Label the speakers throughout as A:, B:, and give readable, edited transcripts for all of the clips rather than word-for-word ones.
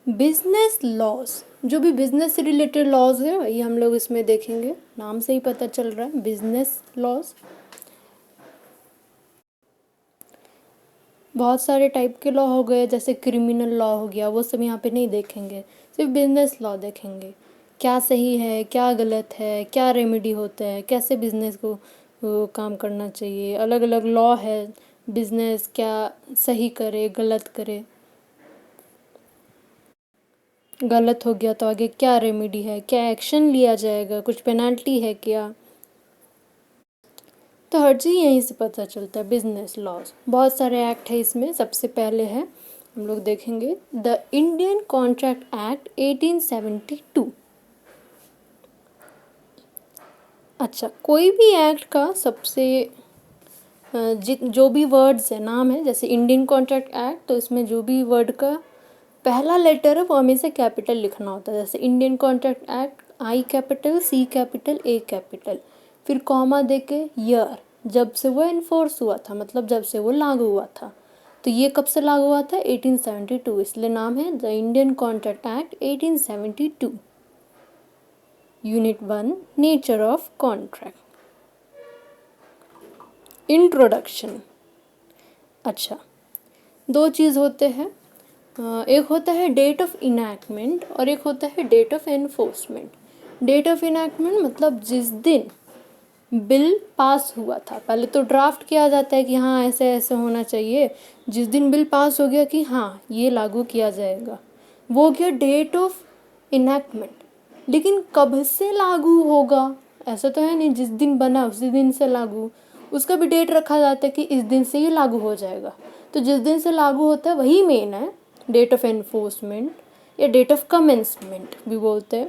A: Business laws, जो भी business से रिलेटेड लॉज है वही हम लोग इसमें देखेंगे। नाम से ही पता चल रहा है बिजनेस लॉज। बहुत सारे टाइप के लॉ हो गए, जैसे क्रिमिनल लॉ हो गया, वो सब यहाँ पे नहीं देखेंगे, सिर्फ बिजनेस लॉ देखेंगे। क्या सही है, क्या गलत है, क्या रेमेडी होता है, कैसे बिजनेस को काम करना चाहिए, अलग अलग लॉ है। बिजनेस क्या सही करे, गलत करे, गलत हो गया तो आगे क्या रेमेडी है, क्या एक्शन लिया जाएगा, कुछ पेनाल्टी है क्या। तो हर चीज़ यहीं से पता चलता है। बिजनेस लॉज बहुत सारे एक्ट है इसमें। सबसे पहले है, हम लोग देखेंगे, द इंडियन कॉन्ट्रैक्ट एक्ट 1872। अच्छा, कोई भी एक्ट का सबसे जो भी वर्ड्स है, नाम है, जैसे इंडियन कॉन्ट्रैक्ट एक्ट, तो इसमें जो भी वर्ड का पहला लेटर है वो हमेशा कैपिटल लिखना होता है। जैसे Indian contract act, I capital, C capital, A capital, फिर कॉमा देके ईयर, जब से वो इन्फोर्स हुआ था, मतलब जब से वो लागू हुआ था। तो ये कब से लागू हुआ था? 1872, इसलिए नाम है the Indian contract act 1872। Unit 1, nature of contract. Introduction. अच्छा, दो चीज़ होते हैं, एक होता है डेट ऑफ इनैक्टमेंट और एक होता है date of enforcement. Date of enactment मतलब जिस दिन बिल पास हुआ था। पहले तो ड्राफ्ट किया जाता है कि हाँ ऐसे ऐसे होना चाहिए, जिस दिन बिल पास हो गया कि हाँ ये लागू किया जाएगा, वो हो गया डेट ऑफ इनैक्टमेंट। लेकिन कब से लागू होगा, ऐसा तो है नहीं जिस दिन बना उसी दिन से लागू, उसका भी डेट रखा जाता है कि इस दिन से ये लागू हो जाएगा। तो जिस दिन से लागू होता है वही मेन है डेट ऑफ एनफोर्समेंट, या डेट ऑफ कमेंसमेंट भी बोलते हैं।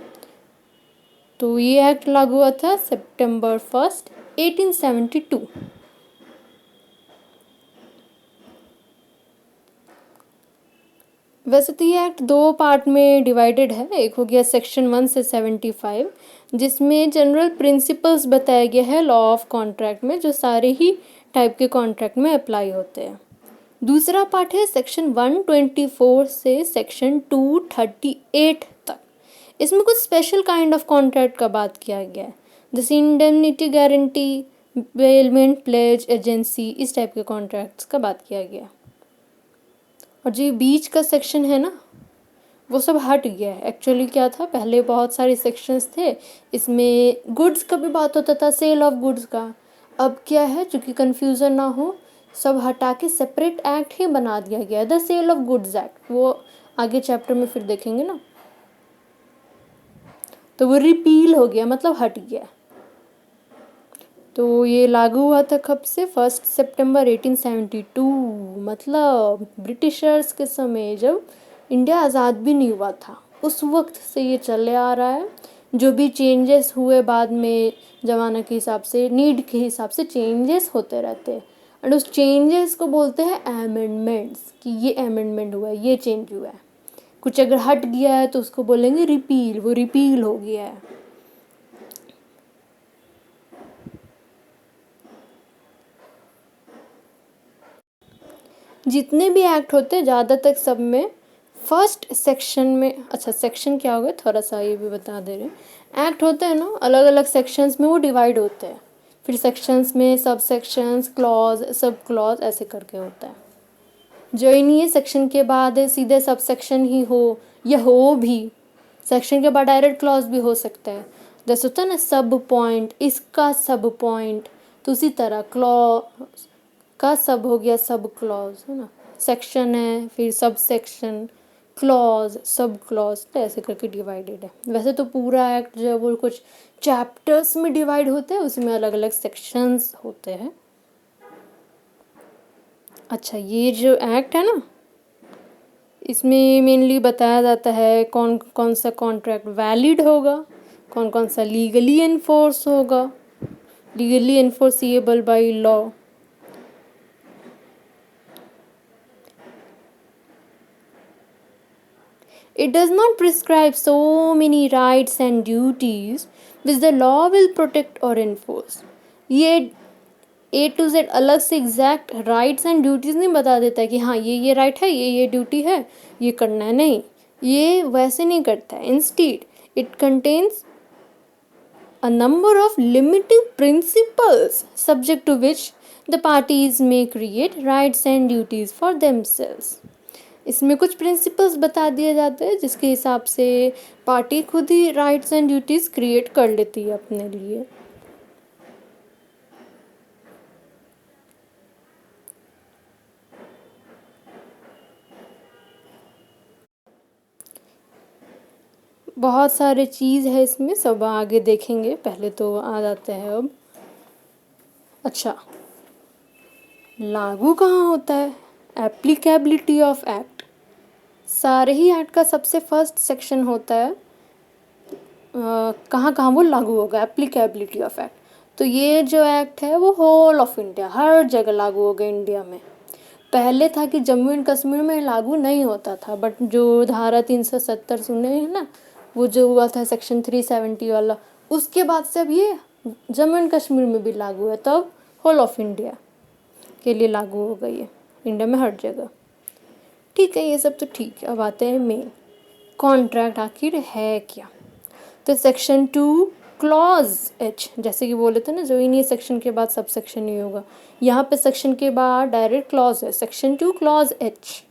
A: तो ये एक्ट लागू हुआ था सितंबर 1, 1872। वैसे तो ये एक्ट दो पार्ट में डिवाइडेड है। एक हो गया सेक्शन 1 से 75, जिसमें जनरल प्रिंसिपल्स बताया गया है लॉ ऑफ कॉन्ट्रैक्ट में, जो सारे ही टाइप के कॉन्ट्रैक्ट में अप्लाई होते हैं। दूसरा पार्ट है सेक्शन 124 से सेक्शन 238 तक। इसमें कुछ स्पेशल काइंड ऑफ कॉन्ट्रैक्ट का बात किया गया है, जैसे indemnity guarantee, bailment pledge agency, इस टाइप के कॉन्ट्रैक्ट्स का बात किया गया। और जो बीच का सेक्शन है ना, वो सब हट गया है। एक्चुअली क्या था, पहले बहुत सारे सेक्शंस थे, इसमें गुड्स का भी बात होता था, सेल ऑफ गुड्स का। अब क्या है, चूँकि कन्फ्यूज़न ना हो, सब हटा के सेपरेट एक्ट ही बना दिया गया है, the sale of goods act. वो आगे चैप्टर में फिर देखेंगे ना। तो वो रिपील हो गया, मतलब हट गया। तो ये लागू हुआ था कब से? 1 सितंबर 1872, मतलब ब्रिटिशर्स के समय, जब इंडिया आज़ाद भी नहीं हुआ था, उस वक्त से ये चले आ रहा है। जो भी चेंजेस हुए बाद में, ज़माना के हिसाब से, नीड के हिसाब से चेंजेस होते रहते हैं, एंड उस चेंजेस को बोलते हैं अमेंडमेंट्स, कि ये अमेंडमेंट हुआ है, ये चेंज हुआ है। कुछ अगर हट गया है तो उसको बोलेंगे रिपील, वो रिपील हो गया है। जितने भी एक्ट होते हैं ज़्यादातर सब में फर्स्ट सेक्शन में, अच्छा सेक्शन क्या हो गया, थोड़ा सा ये भी बता दे रहे हैं। एक्ट होते हैं ना, अलग अलग सेक्शंस में वो डिवाइड होते हैं, फिर सेक्शंस में सब सेक्शंस, क्लॉज, सब क्लॉज, ऐसे करके होता है। जो ही नहीं है सेक्शन के बाद सीधे सब सेक्शन ही हो, या हो भी सेक्शन के बाद डायरेक्ट क्लॉज भी हो सकता है। जैसे होता है ना सब पॉइंट, इसका सब पॉइंट, तो उसी तरह क्लॉज का सब हो गया सब क्लॉज, है ना। सेक्शन है, फिर sub section, clause, sub clause, तो ऐसे करके डिवाइडेड है। वैसे तो पूरा एक्ट जो है वो कुछ चैप्टर्स में डिवाइड होते हैं, उसमें अलग अलग सेक्शंस होते हैं। अच्छा, ये जो एक्ट है ना, इसमें मेनली बताया जाता है कौन कौन सा कॉन्ट्रैक्ट वैलिड होगा, कौन कौन सा लीगली एनफोर्स होगा, legally enforceable by law. It does not prescribe so many rights and duties which the law will protect or enforce. ये A to Z अलग से एग्जैक्ट राइट्स एंड ड्यूटीज़ नहीं बता देता है कि हाँ ये राइट है, ये ड्यूटी है, ये करना है, नहीं। ये वैसे नहीं करता है। Instead it contains a number of limiting principles subject to which the parties may create rights and duties for themselves. इसमें कुछ प्रिंसिपल्स बता दिए जाते हैं जिसके हिसाब से पार्टी खुद ही राइट्स एंड ड्यूटीज क्रिएट कर लेती है अपने लिए। बहुत सारे चीज़ है इसमें, सब आगे देखेंगे, पहले तो आ जाते हैं अब। अच्छा, लागू कहाँ होता है? Applicability of act. सारे ही एक्ट का सबसे फर्स्ट सेक्शन होता है कहाँ कहाँ वो लागू होगा, एप्लीकेबिलिटी ऑफ एक्ट। तो ये जो एक्ट है वो होल ऑफ इंडिया, हर जगह लागू होगा इंडिया में। पहले था कि जम्मू एंड कश्मीर में लागू नहीं होता था, बट जो धारा 370 सुने हैं ना, वो जो हुआ था सेक्शन 370 वाला, उसके बाद से अब ये जम्मू एंड कश्मीर में भी लागू है, तब होल ऑफ इंडिया के लिए लागू हो गई है, इंडिया में हर जगह। ठीक है, ये सब तो ठीक है। अब आते हैं मेन, कॉन्ट्रैक्ट आखिर है क्या? तो सेक्शन 2 क्लॉज एच, जैसे कि बोले थे ना, जो ही नहीं सेक्शन के बाद सब सेक्शन नहीं होगा, यहाँ पे सेक्शन के बाद डायरेक्ट क्लॉज है, section 2 clause H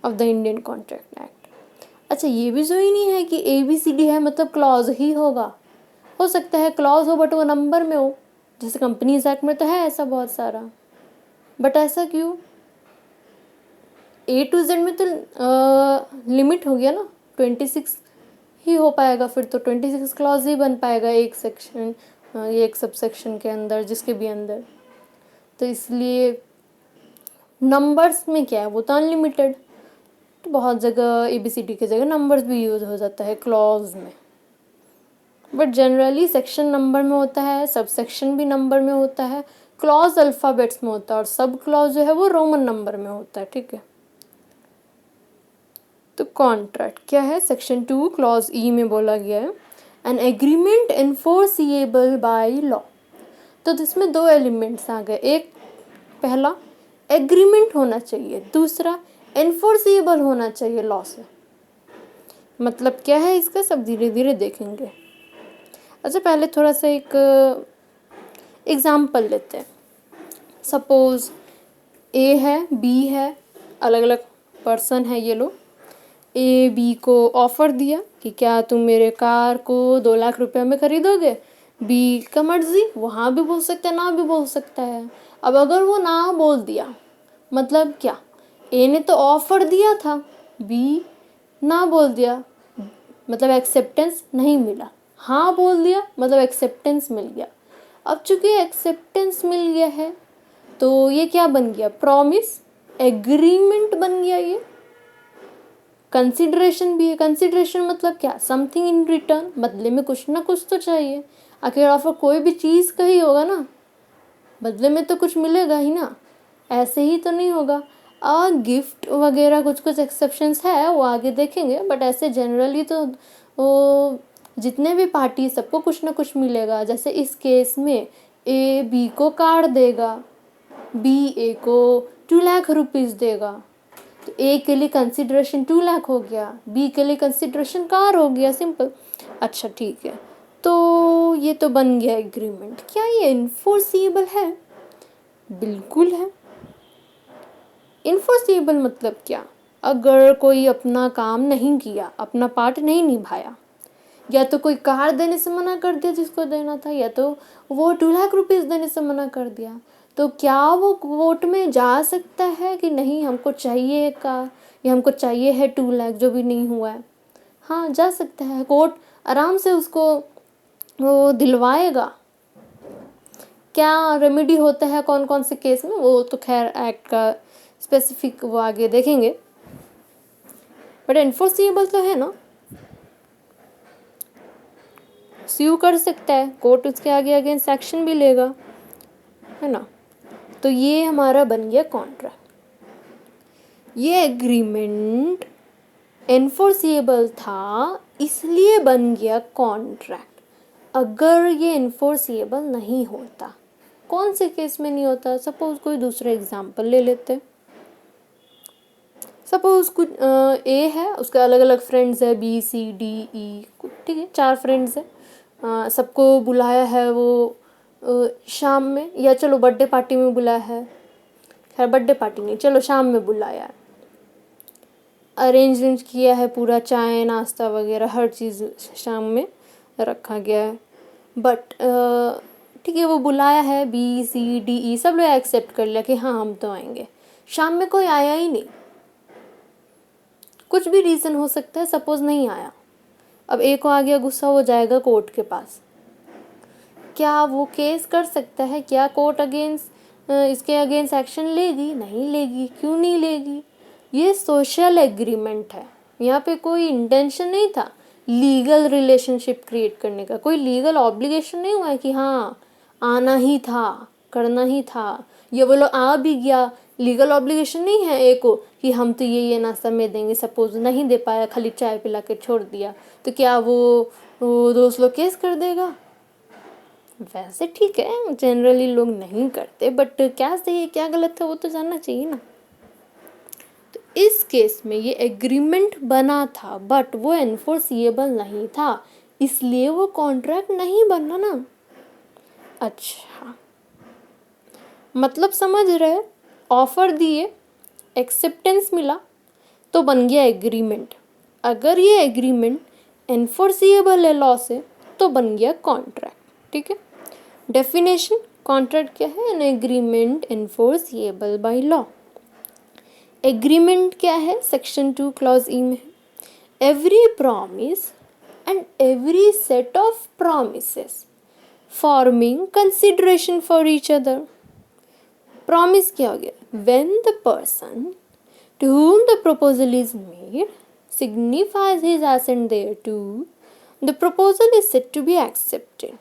A: of the Indian contract act. अच्छा, ये भी जो ही नहीं है कि ABCD है मतलब क्लॉज ही होगा, हो सकता है क्लॉज हो बट वो नंबर में हो, जैसे कंपनीज एक्ट में तो है ऐसा बहुत सारा, बट ऐसा क्यों? A to Z में तो लिमिट हो गया ना, 26 ही हो पाएगा, फिर तो 26 क्लॉज ही बन पाएगा एक सेक्शन, एक सब सेक्शन के अंदर, जिसके भी अंदर। तो इसलिए नंबर्स में क्या है, वो तो अनलिमिटेड, तो बहुत जगह ABCD की जगह नंबर्स भी यूज़ हो जाता है क्लॉज में, बट जनरली सेक्शन नंबर में होता है, सब सेक्शन भी नंबर में होता है, क्लॉज अल्फ़ाबेट्स में होता है, और सब क्लॉज जो है वो रोमन नंबर में होता है। ठीक है, तो कॉन्ट्रैक्ट क्या है? सेक्शन 2 क्लॉज ई में बोला गया है, an agreement enforceable by law. तो इसमें दो एलिमेंट्स आ गए, एक पहला एग्रीमेंट होना चाहिए, दूसरा एनफोर्सिएबल होना चाहिए लॉ से। मतलब क्या है इसका, सब धीरे धीरे देखेंगे। अच्छा, पहले थोड़ा सा एक एग्जाम्पल लेते हैं। सपोज A है, B है, अलग अलग पर्सन है ये लोग। A B को ऑफ़र दिया कि क्या तुम मेरे कार को 2 लाख रुपए में खरीदोगे? B का मर्जी, वो हाँ भी बोल सकता है, ना भी बोल सकता है। अब अगर वो ना बोल दिया, मतलब क्या? A ने तो ऑफ़र दिया था, B ना बोल दिया, मतलब एक्सेप्टेंस नहीं मिला। हाँ बोल दिया मतलब एक्सेप्टेंस मिल गया। अब चूंकि एक्सेप्टेंस मिल गया है तो ये क्या बन गया? प्रॉमिस, एग्रीमेंट बन गया। ये कंसिडरेशन भी है। कंसिडरेशन मतलब क्या? समथिंग इन रिटर्न, बदले में कुछ ना कुछ तो चाहिए। आखिर ऑफर कोई भी चीज़ का ही होगा ना, बदले में तो कुछ मिलेगा ही ना, ऐसे ही तो नहीं होगा। गिफ्ट वगैरह कुछ कुछ एक्सेप्शंस है, वो आगे देखेंगे, बट ऐसे जनरली तो वो जितने भी पार्टी सबको कुछ ना कुछ मिलेगा। जैसे इस केस में A B को कार देगा, B A को 2 लाख रुपीज़ देगा, तो A के लिए कंसिडरेशन 2 लाख हो गया, B के लिए कंसिडरेशन कार हो गया, सिंपल। अच्छा ठीक है, तो ये तो बन गया एग्रीमेंट। क्या ये इन्फोर्सिबल है? बिल्कुल है। इन्फोर्सिबल मतलब क्या? अगर कोई अपना काम नहीं किया, अपना पार्ट नहीं निभाया, या तो कोई कार देने से मना कर दिया जिसको देना था, या तो वो 2 लाख रुपीज़ देने से मना कर दिया, तो क्या वो कोर्ट में जा सकता है कि नहीं हमको चाहिए कार, या हमको चाहिए है 2 लाख जो भी नहीं हुआ है? हाँ, जा सकता है, कोर्ट आराम से उसको वो दिलवाएगा। क्या रेमेडी होता है कौन कौन से केस में, वो तो खैर एक्ट का स्पेसिफिक वो आगे देखेंगे, बट इन्फोर्सिबल तो है ना, स्यू कर सकता है कोर्ट, उसके आगे अगेंस्ट एक्शन भी लेगा, है ना। तो ये हमारा बन गया कॉन्ट्रैक्ट। ये एग्रीमेंट इन्फोर्सिबल था इसलिए बन गया कॉन्ट्रैक्ट। अगर ये इन्फोर्सिबल नहीं होता, कौन से केस में नहीं होता? सपोज कोई दूसरा एग्जांपल ले लेते, सपोज कुछ ए है, उसके अलग अलग फ्रेंड्स है बी सी डी ई, ठीक है 4 फ्रेंड्स है। सबको बुलाया है वो शाम में, या चलो बर्थडे पार्टी में बुलाया है, खैर बर्थडे पार्टी नहीं, चलो शाम में बुलाया है। अरेंज किया है पूरा, चाय नाश्ता वगैरह हर चीज़ शाम में रखा गया है। बट ठीक है वो बुलाया है, बी सी डी ई सब लोग एक्सेप्ट कर लिया कि हाँ हम तो आएंगे। शाम में कोई आया ही नहीं, कुछ भी रीज़न हो सकता है, सपोज नहीं आया। अब ए को आ गया गुस्सा, वो जाएगा कोर्ट के पास। क्या वो केस कर सकता है? क्या कोर्ट अगेंस्ट इसके अगेंस्ट एक्शन लेगी? नहीं लेगी। क्यों नहीं लेगी? ये सोशल एग्रीमेंट है, यहाँ पे कोई इंटेंशन नहीं था लीगल रिलेशनशिप क्रिएट करने का, कोई लीगल ऑब्लिगेशन नहीं हुआ है कि हाँ आना ही था, करना ही था। ये बोलो आ भी गया, लीगल ऑब्लिगेशन नहीं है ए को कि हम तो ये नाश्ता में देंगे, सपोज नहीं दे पाया, खाली चाय पिला के छोड़ दिया, तो क्या वो दोस्त लोग केस कर देगा? वैसे ठीक है जनरली लोग नहीं करते, बट क्या सही है क्या गलत है वो तो जानना चाहिए ना। तो इस केस में ये एग्रीमेंट बना था बट वो एनफोर्सिएबल नहीं था, इसलिए वो कॉन्ट्रैक्ट नहीं बना ना। अच्छा मतलब समझ रहे, ऑफर दिए, एक्सेप्टेंस मिला तो बन गया एग्रीमेंट। अगर ये एग्रीमेंट एनफोर्सिएबल है लॉ से तो बन गया कॉन्ट्रैक्ट। ठीक है, डेफिनेशन कॉन्ट्रैक्ट क्या है? An agreement enforceable by law. Agreement क्या है? सेक्शन 2 क्लॉज ई में every promise and every set of promises forming consideration for each other. Promise क्या हो गया? When the person to whom the proposal is made signifies his assent thereto, the proposal is said to be accepted.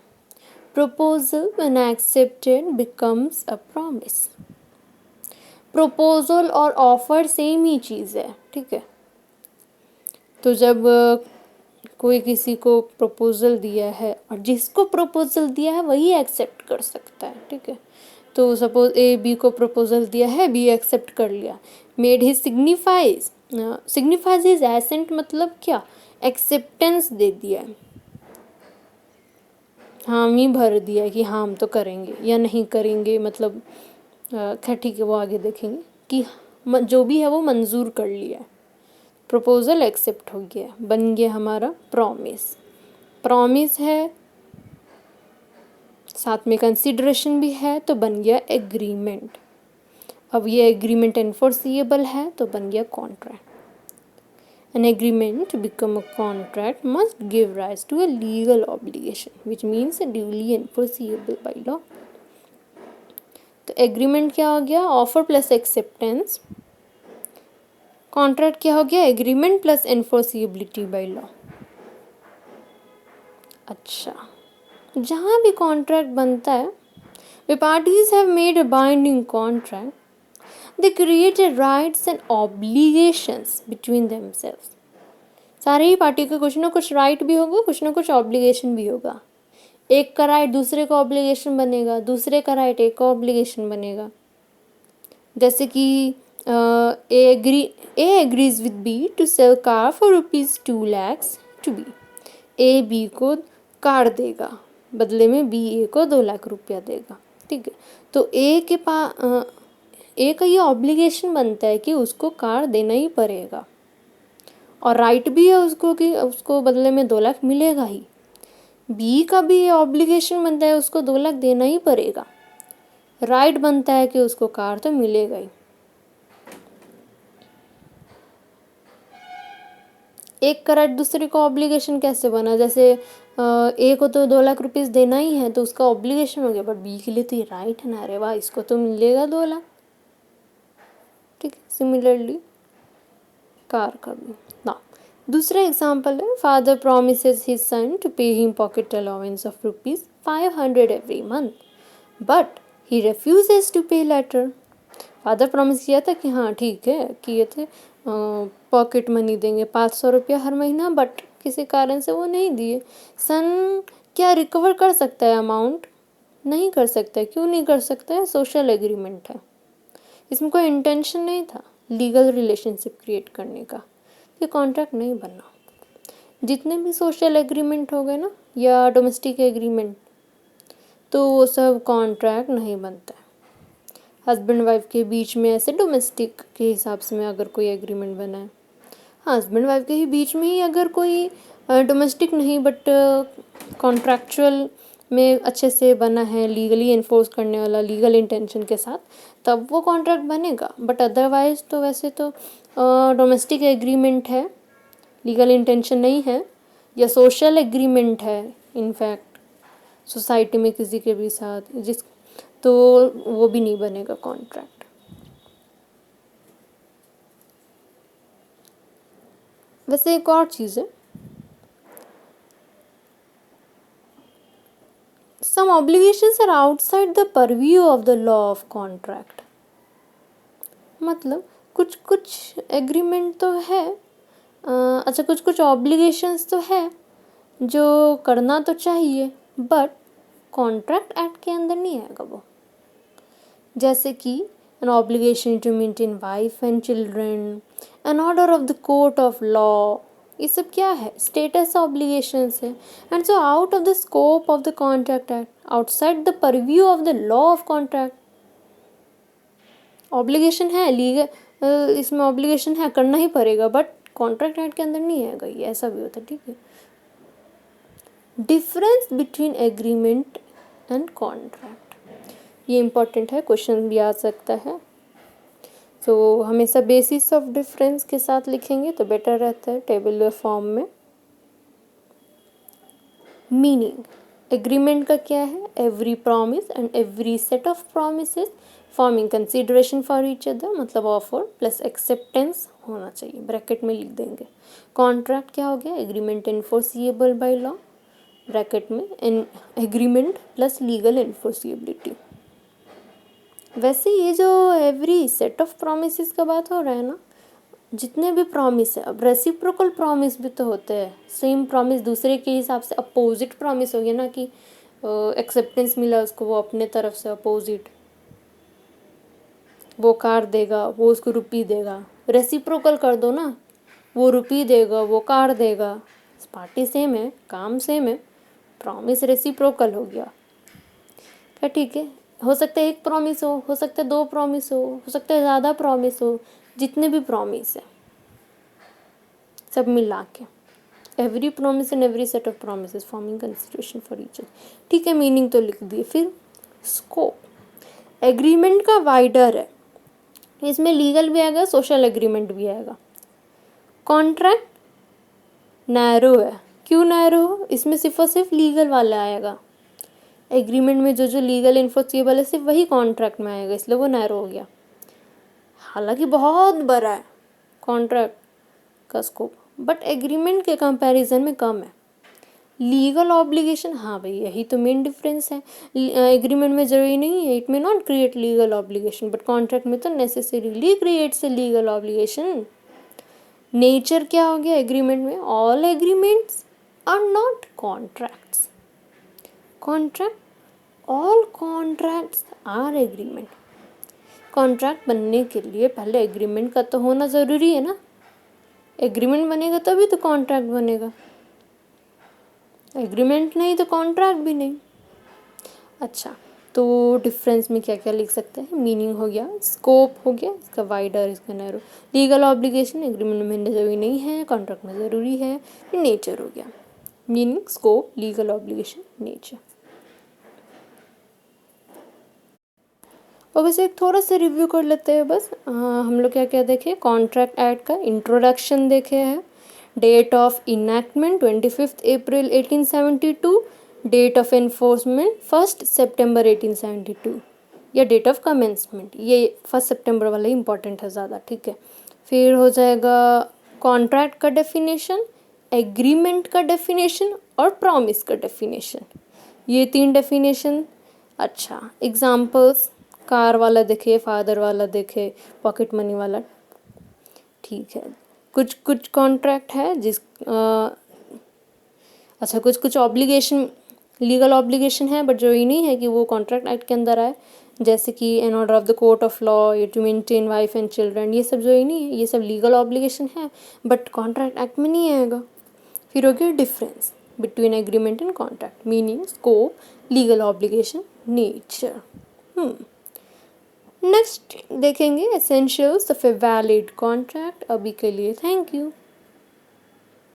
A: Proposal when accepted becomes a promise. Proposal और offer same ही चीज़ है, ठीक है। तो जब कोई किसी को प्रपोजल दिया है और जिसको प्रपोजल दिया है वही एक्सेप्ट कर सकता है, ठीक है। तो सपोज ए बी को प्रपोजल दिया है, बी एक्सेप्ट कर लिया, मेड ही सिग्निफाइज हिज एसेंट, मतलब क्या? एक्सेप्टेंस दे दिया है, हामी भर दिया है कि हाँ हम तो करेंगे या नहीं करेंगे, मतलब खैर ठीक है वो आगे देखेंगे कि जो भी है वो मंजूर कर लिया है, प्रपोजल एक्सेप्ट हो गया, बन गया हमारा प्रॉमिस। प्रॉमिस है साथ में कंसिडरेशन भी है तो बन गया एग्रीमेंट। अब ये एग्रीमेंट एनफोर्सिएबल है तो बन गया contract. An agreement to become a contract must give rise to a legal obligation, which means duly enforceable by law. तो एग्रीमेंट क्या हो गया? Offer plus acceptance. कॉन्ट्रैक्ट क्या हो गया? Agreement plus enforceability by law. अच्छा, जहाँ भी कॉन्ट्रैक्ट बनता है, the parties have made a binding contract, they created rights and obligations between themselves. सारे ही पार्टी का कुछ ना कुछ राइट भी होगा, कुछ ना कुछ ऑब्लिगेशन भी होगा। एक का राइट दूसरे का ऑब्लिगेशन बनेगा, दूसरे का राइट एक का ऑब्लिगेशन बनेगा। जैसे कि A agrees with B to sell car for ₹2 lakhs to B. A B को कार देगा, बदले में बी ए को 2 लाख रुपया देगा, ठीक है। तो ए का ये ऑब्लिगेशन बनता है कि उसको कार देना ही पड़ेगा, और राइट भी है उसको कि उसको बदले में 2 लाख मिलेगा ही। बी का भी ये ऑब्लिगेशन बनता है, उसको 2 लाख देना ही पड़ेगा, राइट बनता है कि उसको कार तो मिलेगा ही। एक का राइट दूसरे को ऑब्लिगेशन कैसे बना? जैसे ए को तो 2 लाख रुपीस देना ही है तो उसका ऑब्लिगेशन हो गया, बट बी के लिए तो ये राइट है ना, अरे वाह इसको तो मिलेगा 2 लाख, ठीक है। सिमिलरली कार का भी ना। दूसरा एग्जाम्पल है, father promises his son to pay him pocket allowance of ₹500 every month, but he refuses to pay later. Father promise किया था कि हाँ ठीक है, किए थे पॉकेट मनी देंगे 500 रुपया हर महीना, बट किसी कारण से वो नहीं दिए। सन क्या रिकवर कर सकता है अमाउंट? नहीं कर सकता है। क्यों नहीं कर सकता है? सोशल एग्रीमेंट है, इसमें कोई इंटेंशन नहीं था, लीगल रिलेशनशिप क्रिएट करने का, ये कॉन्ट्रैक्ट नहीं बनना। जितने भी सोशल एग्रीमेंट हो गए ना या डोमेस्टिक एग्रीमेंट, तो वो सब कॉन्ट्रैक्ट नहीं बनता है। हस्बैंड वाइफ के बीच में ऐसे डोमेस्टिक के हिसाब से में अगर कोई एग्रीमेंट बना है, हस्बैंड वाइफ के ही बीच में ही अगर कोई डोमेस्टिक नहीं बट कॉन्ट्रैक्चुअल में अच्छे से बना है, लीगली इन्फोर्स करने वाला, लीगल इंटेंशन के साथ, तब वो कॉन्ट्रैक्ट बनेगा। बट अदरवाइज तो वैसे तो डोमेस्टिक एग्रीमेंट है, लीगल इंटेंशन नहीं है, या सोशल एग्रीमेंट है इनफैक्ट सोसाइटी में किसी के भी साथ, जिस तो वो भी नहीं बनेगा कॉन्ट्रैक्ट। वैसे एक और चीज़ है, some obligations are outside the purview of the law of contract। मतलब कुछ कुछ एग्रीमेंट तो है, अच्छा कुछ कुछ ऑब्लिगेशंस तो है जो करना तो चाहिए बट कॉन्ट्रैक्ट एक्ट के अंदर नहीं आएगा वो। जैसे कि an obligation to maintain wife and children, an order of the court of law, ये सब क्या है, स्टेटस ऑब्लिगेशंस है। And so out of the scope of the contract act, outside the purview of the law of contract. Obligation है legal, इसमें obligation है, करना ही पड़ेगा, बट कॉन्ट्रैक्ट एक्ट के अंदर नहीं आएगा ये, ऐसा भी होता है, ठीक है। Difference between agreement and contract, ये इम्पॉर्टेंट है, क्वेश्चन भी आ सकता है। तो हमेशा बेसिस ऑफ डिफरेंस के साथ लिखेंगे तो बेटर रहता है टेबुलर फॉर्म में। मीनिंग, एग्रीमेंट का क्या है, every promise and every set of promises forming consideration for each other, मतलब ऑफर प्लस एक्सेप्टेंस होना चाहिए, ब्रैकेट में लिख देंगे। कॉन्ट्रैक्ट क्या हो गया, agreement enforceable by law, bracket में एग्रीमेंट प्लस लीगल इन्फोर्सिएबिलिटी। वैसे ये जो एवरी सेट ऑफ प्रोमिसेस का बात हो रहा है ना, जितने भी प्रॉमिस है, अब रेसिप्रोकल प्रॉमिस भी तो होते हैं, सेम प्रॉमिस दूसरे के हिसाब से अपोजिट प्रॉमिस हो गया ना, कि एक्सेप्टेंस मिला उसको, वो अपने तरफ से अपोजिट, वो कार देगा, वो उसको रुपी देगा, रेसिप्रोकल कर दो ना, वो रुपी देगा, वो कार देगा, पार्टी सेम है, काम सेम है, प्रॉमिस रेसिप्रोकल हो गया क्या, ठीक है। हो सकता है एक प्रॉमिस हो सकता है दो प्रॉमिस हो सकता है ज़्यादा प्रॉमिस हो, जितने भी प्रॉमिस है सब मिला के, every promise and every set of promises forming consideration for each other, ठीक है, मीनिंग तो लिख दिए। फिर स्कोप, एग्रीमेंट का वाइडर है, इसमें लीगल भी आएगा, सोशल एग्रीमेंट भी आएगा। कॉन्ट्रैक्ट नैरो है, क्यों नैरो, इसमें सिर्फ और सिर्फ लीगल वाला आएगा। एग्रीमेंट में जो जो लीगल इन्फोर्सिएबल है सिर्फ वही कॉन्ट्रैक्ट में आएगा, इसलिए वो नैरो हो गया। हालांकि बहुत बड़ा है कॉन्ट्रैक्ट का स्कोप, बट एग्रीमेंट के कंपैरिजन में कम है। लीगल ऑब्लिगेशन, हाँ भाई यही तो मेन डिफरेंस है, एग्रीमेंट में जरूरी नहीं है, it may not create legal obligation, but contract में तो necessarily creates a legal obligation. Nature क्या हो गया एग्रीमेंट में, all agreements are not contracts, contract all contracts are agreement. Contract बनने के लिए पहले एग्रीमेंट का तो होना ज़रूरी है ना, एग्रीमेंट बनेगा तभी तो कॉन्ट्रैक्ट बनेगा, एग्रीमेंट नहीं तो कॉन्ट्रैक्ट भी नहीं। अच्छा, तो डिफरेंस में क्या क्या लिख सकते हैं, मीनिंग हो गया, स्कोप हो गया, इसका वाइडर इसका नैरो, लीगल ऑब्लिगेशन एग्रीमेंट में ज़रूरी नहीं है, कॉन्ट्रैक्ट में ज़रूरी है, नेचर हो गया, meaning scope legal obligation nature. और वैसे एक थोड़ा सा रिव्यू कर लेते हैं बस, हम लोग क्या क्या देखे, कॉन्ट्रैक्ट एक्ट का इंट्रोडक्शन देखे हैं, date of enactment 25 April 1872, date of enforcement 1 सितंबर 1872, या डेट ऑफ कमेंसमेंट, ये 1 सितंबर वाला ही इंपॉर्टेंट है ज़्यादा, ठीक है। फिर हो जाएगा कॉन्ट्रैक्ट का डेफिनेशन, एग्रीमेंट का डेफिनेशन और प्रॉमिस का डेफिनेशन, ये 3 डेफिनेशन। अच्छा, एग्जाम्पल्स, कार वाला देखे, फादर वाला देखे, पॉकेट मनी वाला, ठीक है। कुछ कुछ कॉन्ट्रैक्ट है कुछ कुछ ऑब्लिगेशन लीगल ऑब्लिगेशन है, बट जो ये नहीं है कि वो कॉन्ट्रैक्ट एक्ट के अंदर आए, जैसे कि an order of the court of law, to maintain wife and children, ये सब जो है नहीं है, ये सब लीगल ऑब्लिगेशन है, बट कॉन्ट्रैक्ट एक्ट में नहीं आएगा। फिर हो गया difference between agreement and contract, meaning, scope, legal obligation, nature. Next देखेंगे essentials of a valid contract. अभी के लिए थैंक यू।